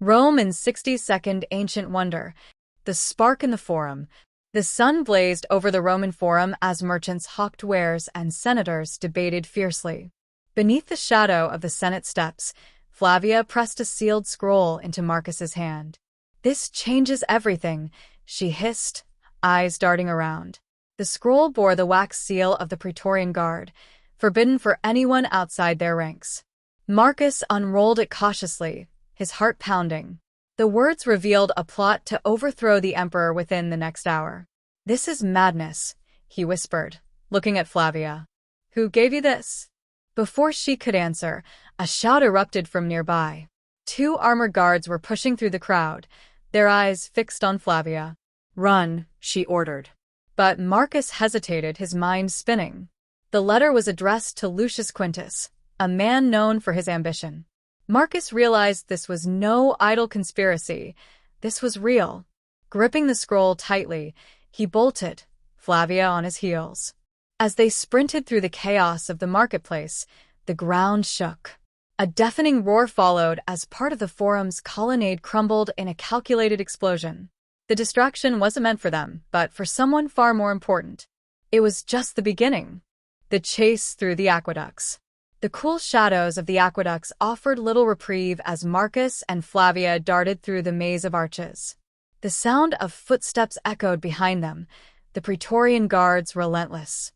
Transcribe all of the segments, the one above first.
Rome in 60-second ancient wonder. The spark in the Forum. The sun blazed over the Roman Forum as merchants hawked wares and senators debated fiercely. Beneath the shadow of the Senate steps, Flavia pressed a sealed scroll into Marcus's hand. "This changes everything," she hissed, eyes darting around. The scroll bore the wax seal of the Praetorian Guard, forbidden for anyone outside their ranks. Marcus unrolled it cautiously, his heart pounding. The words revealed a plot to overthrow the emperor within the next hour. "This is madness," he whispered, looking at Flavia. "Who gave you this?" Before she could answer, a shout erupted from nearby. 2 armored guards were pushing through the crowd, their eyes fixed on Flavia. "Run," she ordered. But Marcus hesitated, his mind spinning. The letter was addressed to Lucius Quintus, a man known for his ambition. Marcus realized this was no idle conspiracy. This was real. Gripping the scroll tightly, he bolted, Flavia on his heels. As they sprinted through the chaos of the marketplace, the ground shook. A deafening roar followed as part of the Forum's colonnade crumbled in a calculated explosion. The distraction wasn't meant for them, but for someone far more important. It was just the beginning. The chase through the aqueducts. The cool shadows of the aqueducts offered little reprieve as Marcus and Flavia darted through the maze of arches. The sound of footsteps echoed behind them, the Praetorian guards relentless.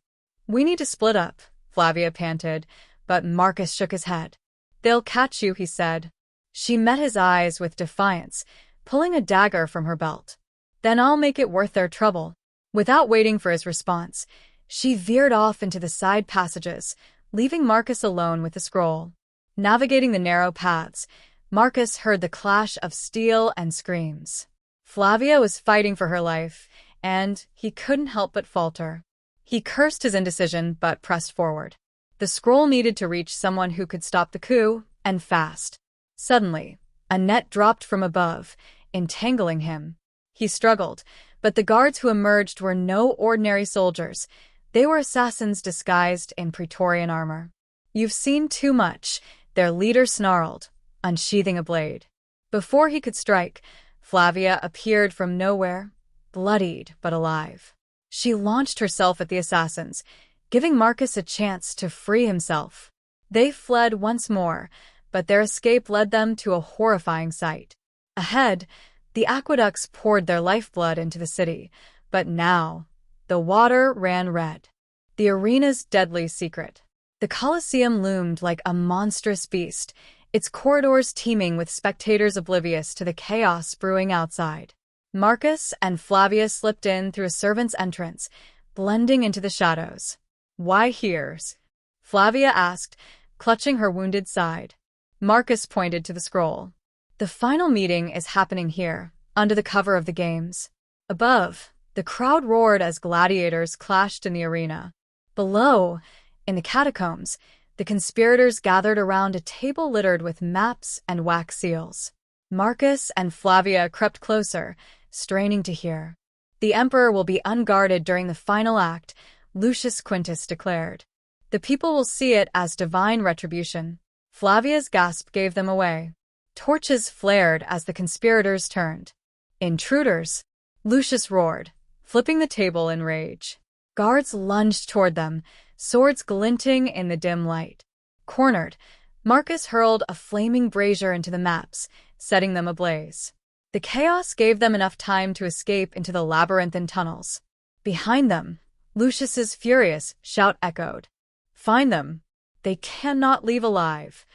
"We need to split up," Flavia panted, but Marcus shook his head. "They'll catch you," he said. She met his eyes with defiance, pulling a dagger from her belt. "Then I'll make it worth their trouble." Without waiting for his response, she veered off into the side passages, leaving Marcus alone with the scroll. Navigating the narrow paths, Marcus heard the clash of steel and screams. Flavia was fighting for her life, and he couldn't help but falter. He cursed his indecision but pressed forward. The scroll needed to reach someone who could stop the coup, and fast. Suddenly, a net dropped from above, entangling him. He struggled, but the guards who emerged were no ordinary soldiers. They were assassins disguised in Praetorian armor. "You've seen too much," their leader snarled, unsheathing a blade. Before he could strike, Flavia appeared from nowhere, bloodied but alive. She launched herself at the assassins, giving Marcus a chance to free himself. They fled once more, but their escape led them to a horrifying sight. Ahead, the aqueducts poured their lifeblood into the city, but now the water ran red. The arena's deadly secret. The Colosseum loomed like a monstrous beast, its corridors teeming with spectators oblivious to the chaos brewing outside. Marcus and Flavia slipped in through a servant's entrance, blending into the shadows. "Why here?" Flavia asked, clutching her wounded side. Marcus pointed to the scroll. "The final meeting is happening here, under the cover of the games." Above, the crowd roared as gladiators clashed in the arena. Below, in the catacombs, the conspirators gathered around a table littered with maps and wax seals. Marcus and Flavia crept closer, straining to hear. "The emperor will be unguarded during the final act," Lucius Quintus declared. "The people will see it as divine retribution." Flavia's gasp gave them away. Torches flared as the conspirators turned. "Intruders!" Lucius roared, flipping the table in rage. Guards lunged toward them, swords glinting in the dim light. Cornered, Marcus hurled a flaming brazier into the maps, setting them ablaze. The chaos gave them enough time to escape into the labyrinthine tunnels. Behind them, Lucius's furious shout echoed. "Find them! They cannot leave alive!"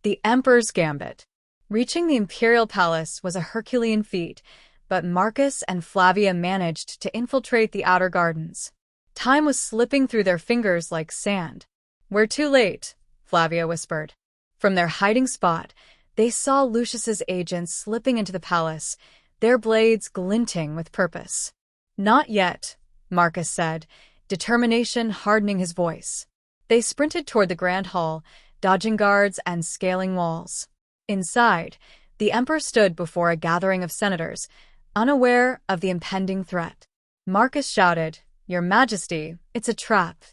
The Emperor's Gambit. Reaching the imperial palace was a Herculean feat, but Marcus and Flavia managed to infiltrate the outer gardens. Time was slipping through their fingers like sand. "We're too late," Flavia whispered. From their hiding spot, they saw Lucius's agents slipping into the palace, their blades glinting with purpose. "Not yet," Marcus said, determination hardening his voice. They sprinted toward the grand hall, dodging guards and scaling walls. Inside, the emperor stood before a gathering of senators, unaware of the impending threat. Marcus shouted, "Your Majesty, it's a trap."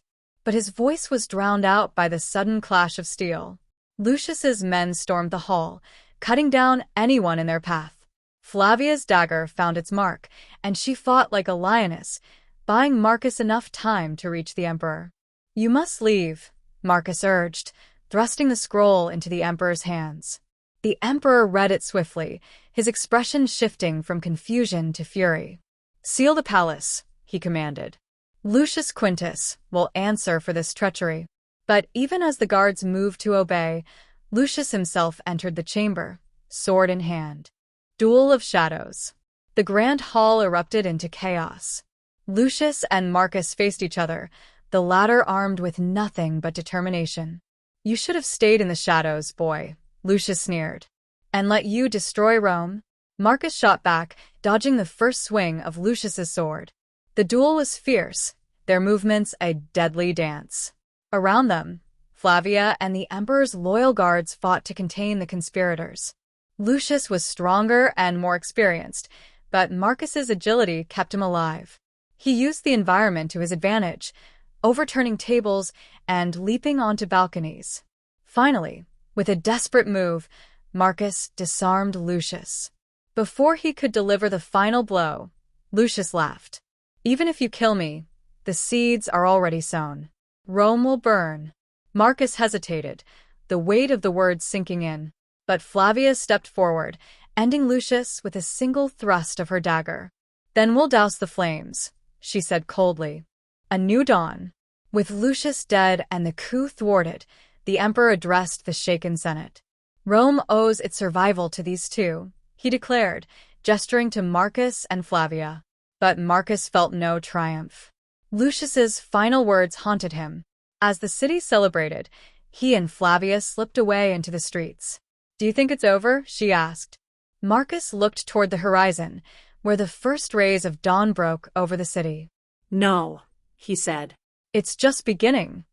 But his voice was drowned out by the sudden clash of steel. Lucius's men stormed the hall, cutting down anyone in their path. Flavia's dagger found its mark, and she fought like a lioness, buying Marcus enough time to reach the emperor. "You must leave," Marcus urged, thrusting the scroll into the emperor's hands. The emperor read it swiftly, his expression shifting from confusion to fury. "Seal the palace," he commanded. "Lucius Quintus will answer for this treachery." But even as the guards moved to obey, Lucius himself entered the chamber, sword in hand. Duel of shadows. The grand hall erupted into chaos. Lucius and Marcus faced each other, the latter armed with nothing but determination. "You should have stayed in the shadows, boy," Lucius sneered. "And let you destroy Rome?" Marcus shot back, dodging the first swing of Lucius's sword. The duel was fierce, their movements a deadly dance. Around them, Flavia and the emperor's loyal guards fought to contain the conspirators. Lucius was stronger and more experienced, but Marcus's agility kept him alive. He used the environment to his advantage, overturning tables and leaping onto balconies. Finally, with a desperate move, Marcus disarmed Lucius. Before he could deliver the final blow, Lucius laughed. "Even if you kill me, the seeds are already sown. Rome will burn." Marcus hesitated, the weight of the words sinking in. But Flavia stepped forward, ending Lucius with a single thrust of her dagger. "Then we'll douse the flames," she said coldly. A new dawn. With Lucius dead and the coup thwarted, the emperor addressed the shaken Senate. "Rome owes its survival to these two," he declared, gesturing to Marcus and Flavia. But Marcus felt no triumph. Lucius's final words haunted him. As the city celebrated, he and Flavia slipped away into the streets. "Do you think it's over?" she asked. Marcus looked toward the horizon, where the first rays of dawn broke over the city. "No," he said. "It's just beginning,"